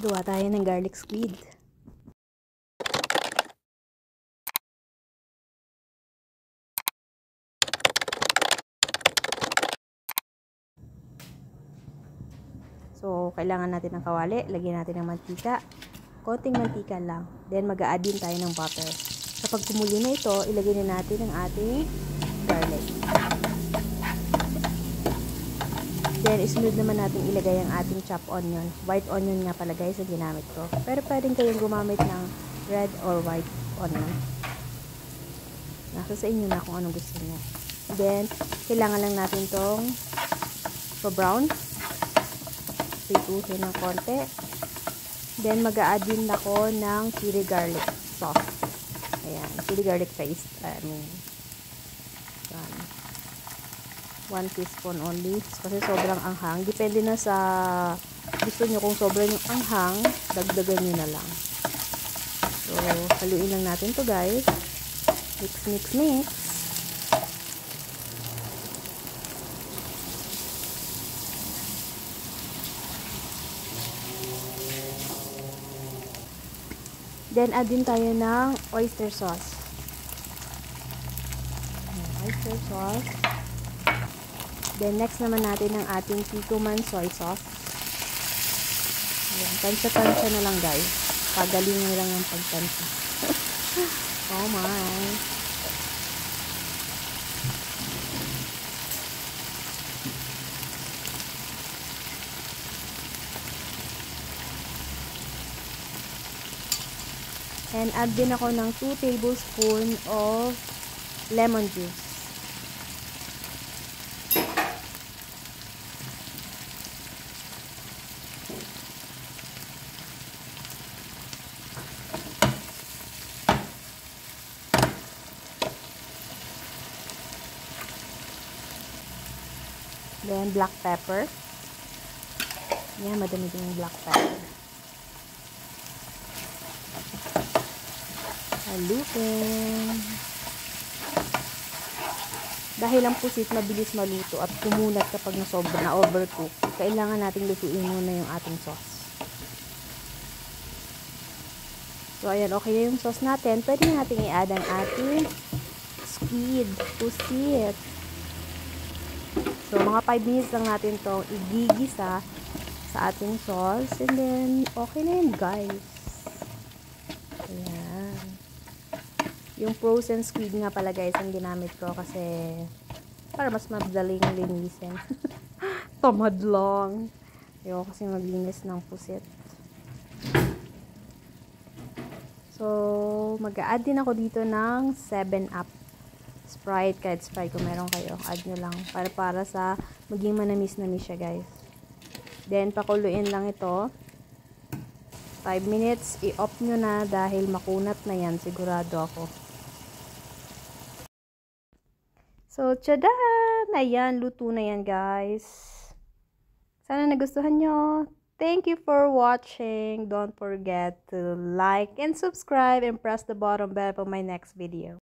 Gawa tayo ng garlic squid. So, kailangan natin ng kawali. Lagyan natin ng mantika. Konting mantika lang. Then, mag-a-add din tayo ng butter. Kapag kumulo na ito, ilagay na natin ang ating garlic. Then, isunod naman natin ilagay ang ating chopped onion. White onion nga pala guys, ang ginamit ko. Pero pwedeng kayong gumamit ng red or white onion. Nasa sa inyo na kung anong gusto niyo. Then, kailangan lang natin tong pa-brown. Prituhin ng konti. Then, mag-a-add din ako ng chili garlic sauce. Ayan, chili garlic paste. 1 teaspoon only. Kasi sobrang anghang. Depende na sa gusto nyo. Kung sobrang yung anghang, dagdagan nyo na lang. So, haluin lang natin to guys. Mix, mix, mix. Then, add din tayo ng oyster sauce. Oyster sauce. Then, next naman natin ang ating Kikkoman soy sauce. Ayan, tansya-tansya na lang guys. Pagalingan lang ng pagtansya. Oh my! And add din ako ng 2 tablespoons of lemon juice. Then, black pepper. Yan, madami din yung black pepper. Haluin. Dahil ang pusit mabilis maluto at kumulat kapag na overcook, kailangan nating lutuin muna yung ating sauce. So, ayan, okay na yung sauce natin. Pwede natin i-add ang ating squid, pusit. So, mga 5 minutes lang natin itong igigisa sa ating sauce. And then, okay na yun, guys. Ayan. Yung frozen squid nga pala, guys, ang ginamit ko kasi para mas madaling linisin. Tamad lang. Ayoko kasi maglinis ng pusit. So, mag-a-add din ako dito ng 7-Up. Sprite, kahit Sprite kung meron kayo, add nyo lang para sa maging manamis-namis siya guys. Then pakuluin lang ito 5 minutes, i-off nyo na dahil makunat na yan, sigurado ako. So, tada! Ayan, luto na yan guys. Sana nagustuhan nyo. Thank you for watching. Don't forget to like and subscribe and press the bottom bell for my next video.